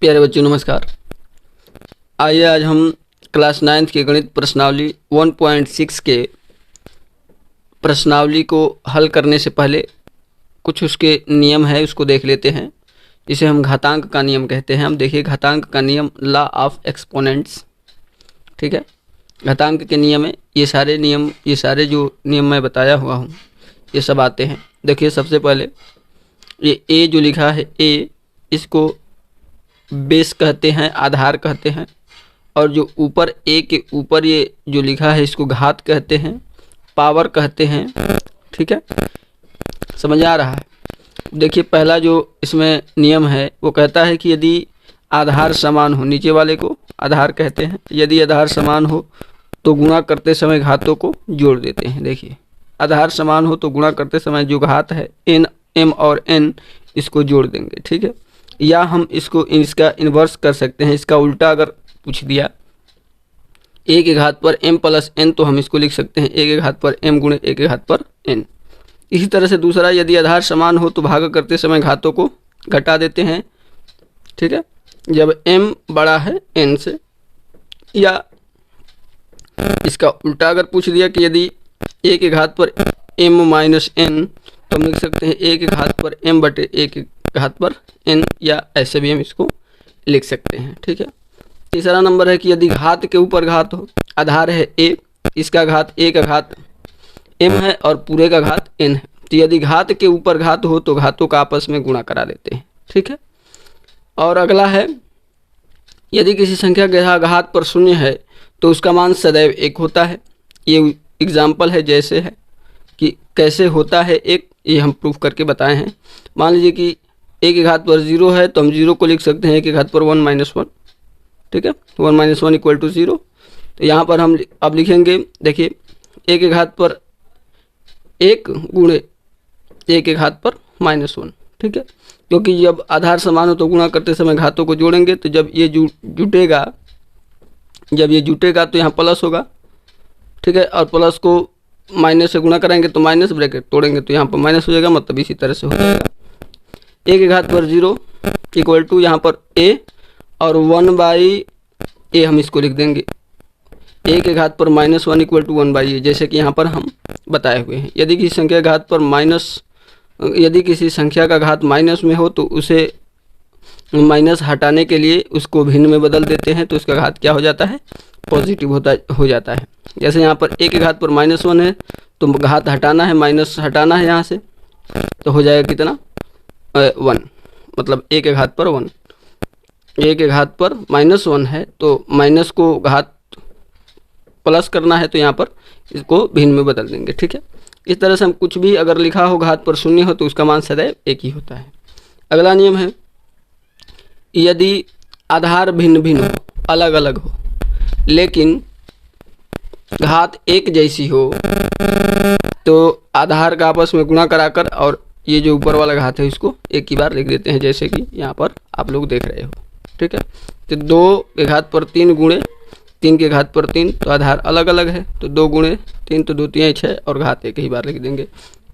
प्यारे बच्चों नमस्कार। आइए आज हम क्लास 9th के गणित प्रश्नावली 1.6 के प्रश्नावली को हल करने से पहले कुछ उसके नियम है उसको देख लेते हैं। इसे हम घातांक का नियम कहते हैं। हम देखिए घातांक का नियम, लॉ ऑफ एक्सपोनेंट्स, ठीक है। घातांक के नियम है ये सारे जो नियम मैं बताया हुआ हूँ ये सब आते हैं। देखिए सबसे पहले ये ए जो लिखा है ए, इसको बेस कहते हैं, आधार कहते हैं। और जो ऊपर ए के ऊपर ये जो लिखा है इसको घात कहते हैं, पावर कहते हैं, ठीक है। समझ आ रहा है। देखिए पहला जो इसमें नियम है वो कहता है कि यदि आधार समान हो, नीचे वाले को आधार कहते हैं, यदि आधार समान हो तो गुणा करते समय घातों को जोड़ देते हैं। देखिए आधार समान हो तो गुणा करते समय जो घात है एन, एम और एन, इसको जोड़ देंगे, ठीक है। या हम इसका इन्वर्स कर सकते हैं। इसका उल्टा अगर पूछ दिया ए के घात पर m प्लस एन, तो हम इसको लिख सकते हैं ए के घात पर m गुणे ए के घात पर n। इसी तरह से दूसरा, यदि आधार समान हो तो भाग करते समय घातों को घटा देते हैं, ठीक है, जब m बड़ा है n से। या इसका उल्टा अगर पूछ दिया कि यदि a के घात पर m माइनस n, तो हम लिख सकते हैं a के घात पर m बटे a के घात पर n, या ऐसे भी हम इसको लिख सकते हैं, ठीक है। तीसरा नंबर है कि यदि घात के ऊपर घात हो, आधार है a, इसका घात a का घात m है और पूरे का घात n है, तो यदि घात के ऊपर घात हो तो घातों का आपस में गुणा करा देते हैं, ठीक है। और अगला है यदि किसी संख्या के घात पर शून्य है तो उसका मान सदैव 1 होता है। ये एग्जाम्पल है जैसे है कि कैसे होता है एक, ये हम प्रूफ करके बताए हैं। मान लीजिए कि a के घात पर 0 है तो हम 0 को लिख सकते हैं a के घात पर 1 माइनस 1, ठीक है, 1 माइनस 1 इक्वल टू 0। तो यहाँ पर हम अब लिखेंगे, देखिए a के घात पर 1 गुणे a के घात पर माइनस 1, ठीक है, क्योंकि जब आधार समान हो तो गुणा करते समय घातों को जोड़ेंगे। तो जब ये जुटेगा तो यहाँ प्लस होगा, ठीक है, और प्लस को माइनस से गुणा कराएंगे तो माइनस, ब्रैकेट तोड़ेंगे तो यहाँ पर माइनस हो जाएगा, मतलब इसी तरह से हो जाएगा। a के घात पर 0 इक्वल टू यहाँ पर a और 1 बाई ए, हम इसको लिख देंगे a के घात पर माइनस 1 इक्वल टू 1 बाई ए, जैसे कि यहाँ पर हम बताए हुए हैं। यदि किसी संख्या का घात माइनस में हो तो उसे माइनस हटाने के लिए उसको भिन्न में बदल देते हैं, तो उसका घात क्या हो जाता है, पॉजिटिव हो जाता है। जैसे यहाँ पर a के घात पर माइनस 1 है तो घात हटाना है, माइनस हटाना है यहाँ से, तो हो जाएगा कितना 1, मतलब a के घात पर 1। a के घात पर माइनस 1 है तो माइनस को घात प्लस करना है, तो यहाँ पर इसको भिन्न में बदल देंगे, ठीक है। इस तरह से हम कुछ भी अगर लिखा हो घात पर शून्य हो तो उसका मान सदैव 1 ही होता है। अगला नियम है यदि आधार भिन्न भिन्न हो, अलग अलग हो, लेकिन घात एक जैसी हो तो आधार का आपस में गुणा कराकर और ये जो ऊपर वाला घात है इसको एक ही बार लिख देते हैं, जैसे कि यहाँ पर आप लोग देख रहे हो, ठीक है। तो 2 के घात पर 3 गुणे 3 के घात पर 3, तो आधार अलग अलग है, तो 2 गुणे 3 तो 2 3 6 और घात एक ही बार लिख देंगे।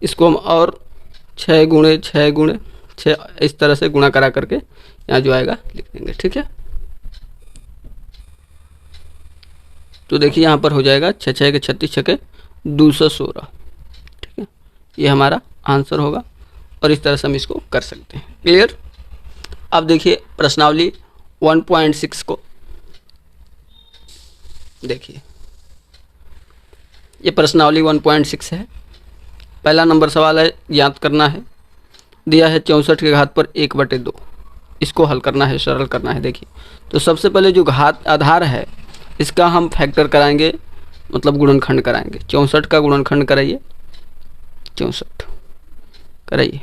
इसको हम और 6 गुणे 6 इस तरह से गुणा करा करके यहाँ जो आएगा लिख देंगे, ठीक है। तो देखिए यहाँ पर हो जाएगा 6 6 के 36 6 के 216, ठीक है, ये हमारा आंसर होगा। और इस तरह से हम इसको कर सकते हैं। क्लियर। अब देखिए प्रश्नावली 1.6 को देखिए, ये प्रश्नावली 1.6 है। पहला नंबर सवाल है, ज्ञात करना है, दिया है 64 के घात पर 1/2, इसको हल करना है, सरल करना है। देखिए तो सबसे पहले जो घात आधार है इसका हम फैक्टर कराएंगे, मतलब गुणनखंड कराएंगे। 64 का गुणनखंड कराइए, 64 कराइए,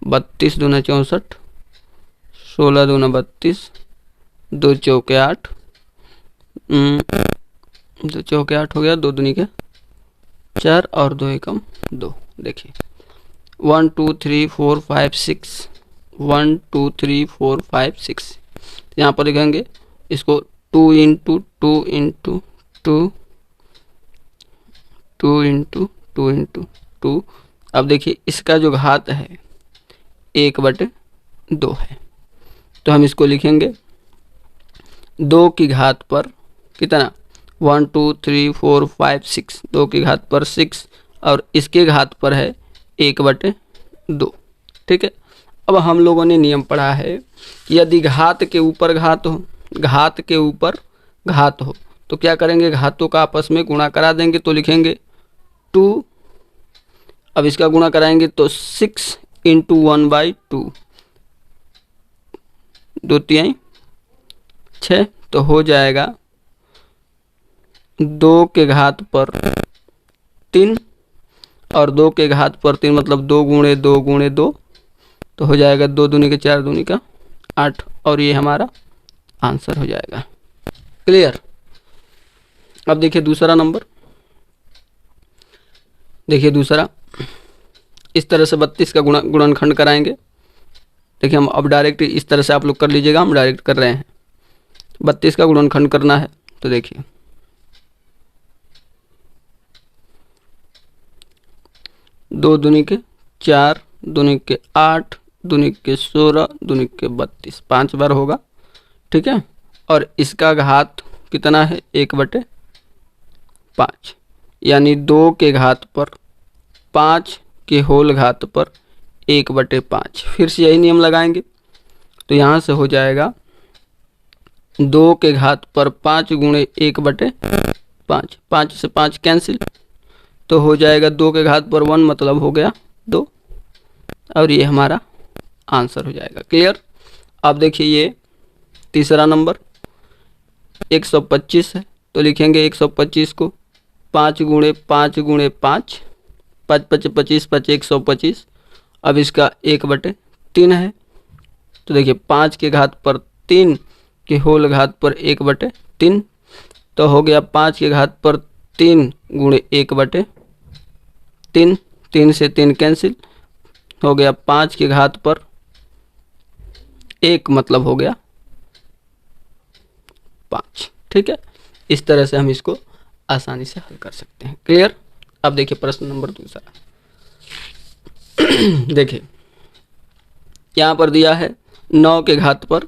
32 दूना 64, 16 दूना 32, 2 चौके 8, 2 चौके 8 हो गया, 2 दूनी के 4 और 2 एकम 2। देखिए 1 2 3 4 5 6, 1 2 3 4 5 6, यहाँ पर लिखेंगे इसको 2 इंटू 2 इंटू 2, 2 इंटू 2 इंटू 2। अब देखिए इसका जो घात है 1/2 2 है। तो हम इसको लिखेंगे 2 की घात पर कितना 1 2 3 4 5 6, 2 की घात पर 6 और इसके घात पर है 1/2। ठीक है। अब हम लोगों ने नियम पढ़ा है कि यदि घात के ऊपर घात हो, घात के ऊपर घात हो तो क्या करेंगे, घातों का आपस में गुणा करा देंगे। तो लिखेंगे 2, अब इसका गुणा कराएंगे तो 6 × 1/2, 2 तिहाई 6, तो हो जाएगा 2 के घात पर 3 और 2 के घात पर 3 मतलब 2 × 2 × 2, तो हो जाएगा 2 दूनी के 4 दूनी का 8 और ये हमारा आंसर हो जाएगा। क्लियर। अब देखिए दूसरा नंबर, देखिए दूसरा इस तरह से 32 का गुणनखंड कराएंगे। देखिए हम अब डायरेक्ट इस तरह से आप लोग कर लीजिएगा, हम डायरेक्ट कर रहे हैं। 32 का गुणनखंड करना है तो देखिए 2 दूनी के 4, दूनी के 8, दूनी के 16, दूनी के 32, 5 बार होगा। ठीक है। और इसका घात कितना है 1/5, यानी 2 के घात पर 5 के होल घात पर 1/5। फिर से यही नियम लगाएंगे तो यहाँ से हो जाएगा 2 के घात पर 5 × 1/5, 5 से 5 कैंसिल, तो हो जाएगा 2 के घात पर 1 मतलब हो गया 2 और ये हमारा आंसर हो जाएगा। क्लियर। अब देखिए ये तीसरा नंबर 125 है तो लिखेंगे 125 को 5 × 5 × 5, 5 5 25 5 125। अब इसका 1/3 है तो देखिए 5 के घात पर 3 के होल घात पर 1/3, तो हो गया 5 के घात पर 3 × 1/3, 3 से 3 कैंसिल, हो गया 5 के घात पर 1 मतलब हो गया 5। ठीक है। इस तरह से हम इसको आसानी से हल कर सकते हैं। क्लियर। अब देखिए प्रश्न नंबर दूसरा देखिए यहाँ पर दिया है 9 के घात पर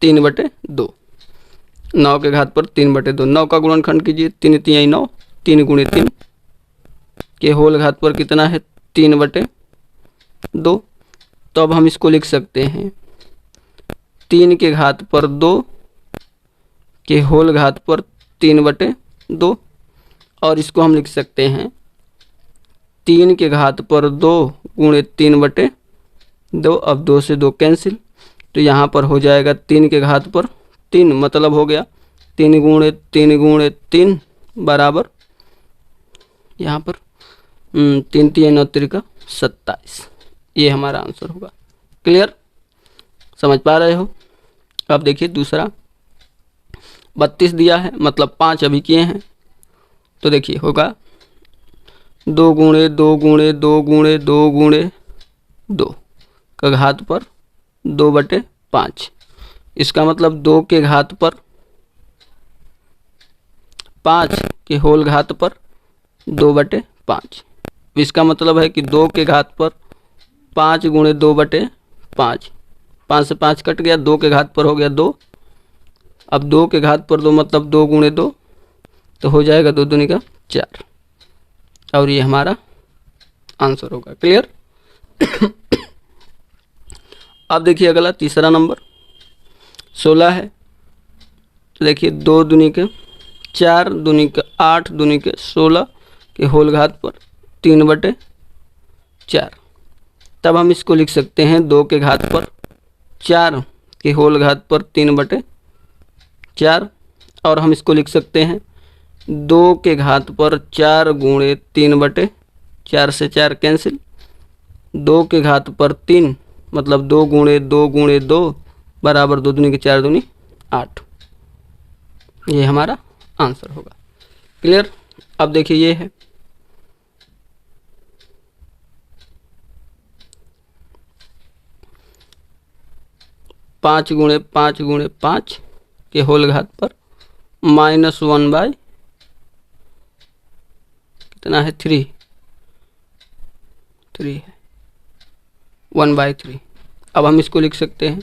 3/2, 9 के घात पर 3/2, 9 का गुणनखंड कीजिए 3 तिहाई 9, 3 × 3 के होल घात पर कितना है 3/2। तो अब हम इसको लिख सकते हैं 3 के घात पर 2 के होल घात पर 3/2 और इसको हम लिख सकते हैं 3 के घात पर 2 × 3/2। अब 2 से 2 कैंसिल, तो यहाँ पर हो जाएगा 3 के घात पर 3 मतलब हो गया 3 × 3 × 3 बराबर यहाँ पर 3 3 9 3 27, ये हमारा आंसर होगा। क्लियर। समझ पा रहे हो। अब देखिए दूसरा 32 दिया है मतलब 5 अभी किए हैं तो देखिए होगा 2 × 2 × 2 × 2 × 2 का घात पर 2/5, इसका मतलब 2 के घात पर 5 के होल घात पर 2/5, इसका मतलब है कि 2 के घात पर 5 × 2/5, 5 से 5 कट गया, 2 के घात पर हो गया 2, अब 2 के घात पर 2 मतलब 2 × 2, तो हो जाएगा 2 दूनी का 4 और ये हमारा आंसर होगा। क्लियर। अब देखिए अगला तीसरा नंबर 16 है तो देखिए 2 दूनी के 4, दूनी के 8, दूनी के 16 के होल घात पर 3/4। तब हम इसको लिख सकते हैं 2 के घात पर 4 के होल घात पर 3/4 और हम इसको लिख सकते हैं 2 के घात पर 4 × 3/4 से 4 कैंसिल, 2 के घात पर 3 मतलब 2 × 2 × 2 बराबर 2 दूनी के 4 दूनी 8, ये हमारा आंसर होगा। क्लियर। अब देखिए ये है 5 × 5 × 5 के होल घात पर -1/, कितना है 3 है 1/3, अब हम इसको लिख सकते हैं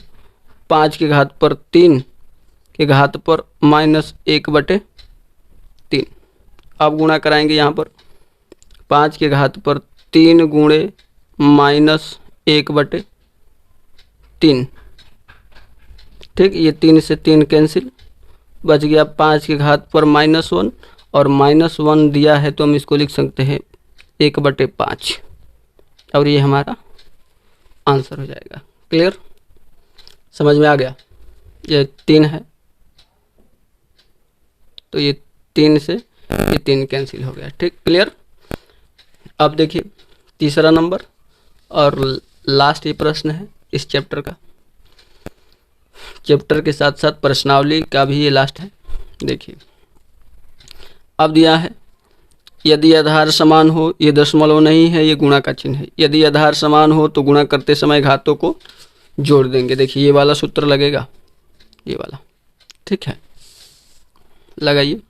5 के घात पर 3 के घात पर -1/3। अब गुणा कराएंगे यहाँ पर 5 के घात पर 3 गुणे -1/3। ठीक, ये 3 से 3 कैंसिल, बच गया 5 के घात पर -1 और -1 दिया है तो हम इसको लिख सकते हैं 1/5 और ये हमारा आंसर हो जाएगा। क्लियर, समझ में आ गया? ये 3 है तो ये 3 से ये 3 कैंसिल हो गया। ठीक, क्लियर। अब देखिए तीसरा नंबर और लास्ट ये प्रश्न है इस चैप्टर का। चैप्टर के साथ साथ प्रश्नावली का भी ये लास्ट है। देखिए अब दिया है यदि आधार समान हो, ये दशमलव नहीं है, ये गुणा का चिन्ह है। यदि आधार समान हो तो गुणा करते समय घातों को जोड़ देंगे। देखिए ये वाला सूत्र लगेगा, ये वाला। ठीक है, लगाइए।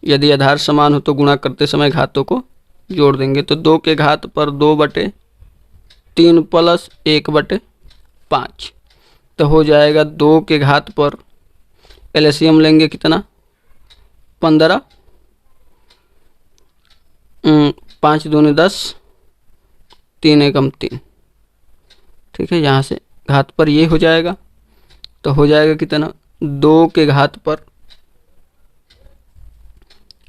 यदि आधार समान हो तो गुणा करते समय घातों को जोड़ देंगे। तो 2 के घात पर 2/3 प्लस 1/5 तो हो जाएगा 2 के घात पर एलसीएम लेंगे कितना 15, 5 दूनी 10, 3 एकम 3। ठीक है, यहाँ से घात पर ये हो जाएगा तो हो जाएगा कितना 2 के घात पर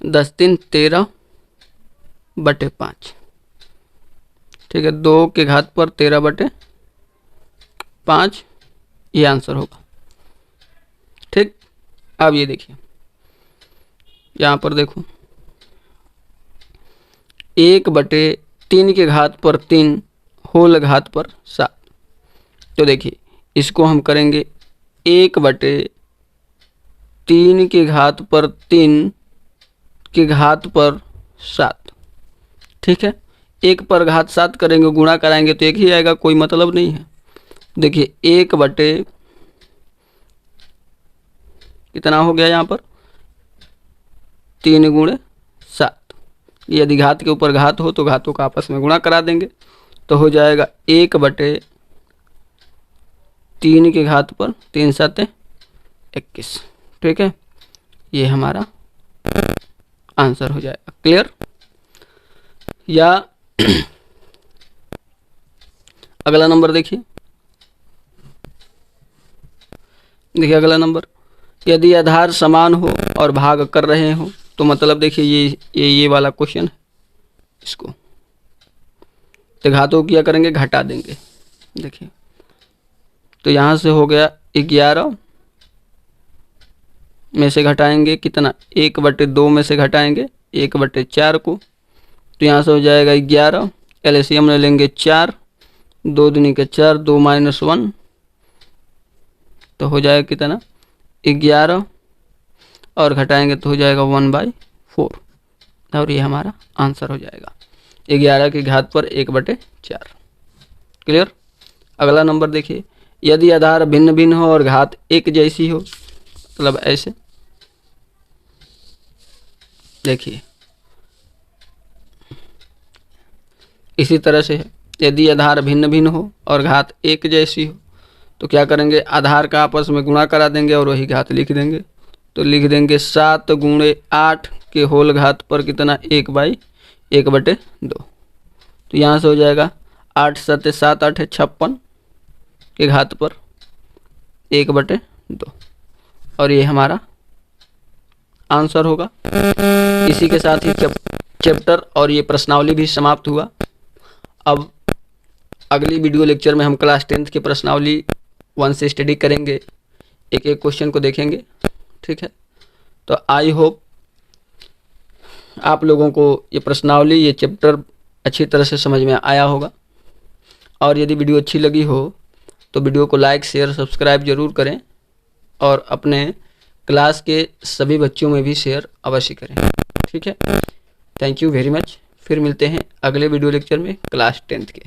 10 3 13/5। ठीक है, 2 के घात पर 13/5 ये आंसर होगा। ठीक, अब ये देखिए यहाँ पर देखो 1/3 के घात पर 3 होल घात पर 7। तो देखिए इसको हम करेंगे 1/3 के घात पर 3 के घात पर 7। ठीक है, 1 पर घात 7 करेंगे, गुणा कराएंगे तो 1 ही आएगा, कोई मतलब नहीं है। देखिए 1/ कितना हो गया यहाँ पर 3 गुणे 7। यदि घात के ऊपर घात हो तो घातों का आपस में गुणा करा देंगे तो हो जाएगा 1/3 के घात पर 3 7 21। ठीक है, ये हमारा आंसर हो जाएगा। क्लियर? या अगला नंबर देखिए अगला नंबर, यदि आधार समान हो और भाग कर रहे हो तो मतलब देखिए ये वाला क्वेश्चन है। इसको तो घातों क्या करेंगे, घटा देंगे। देखिए तो यहाँ से हो गया 11 में से घटाएंगे कितना 1/2 में से घटाएंगे 1/4 को, तो यहाँ से हो जाएगा 11। एलसीएम ले लेंगे 4, 2 दूनी के 4, 2 - 1 तो हो जाएगा कितना 11 और घटाएंगे तो हो जाएगा 1/4 और ये हमारा आंसर हो जाएगा 11 की घात पर 1/4। क्लियर? अगला नंबर देखिए, यदि आधार भिन्न भिन्न हो और घात एक जैसी हो, मतलब ऐसे देखिए इसी तरह से है। यदि आधार भिन्न भिन्न हो और घात एक जैसी हो तो क्या करेंगे, आधार का आपस में गुणा करा देंगे और वही घात लिख देंगे। तो लिख देंगे 7 गुणे 8 के होल घात पर कितना 1/2। तो यहाँ से हो जाएगा 8 7 7 8 56 के घात पर 1/2 और ये हमारा आंसर होगा। इसी के साथ ही चैप्टर और ये प्रश्नावली भी समाप्त हुआ। अब अगली वीडियो लेक्चर में हम क्लास 10th की प्रश्नावली 1 से स्टडी करेंगे, एक एक क्वेश्चन को देखेंगे। ठीक है, तो आई होप आप लोगों को ये प्रश्नावली, ये चैप्टर अच्छी तरह से समझ में आया होगा। और यदि वीडियो अच्छी लगी हो तो वीडियो को लाइक शेयर सब्सक्राइब जरूर करें और अपने क्लास के सभी बच्चों में भी शेयर अवश्य करें। ठीक है, थैंक यू वेरी मच। फिर मिलते हैं अगले वीडियो लेक्चर में क्लास 10th के।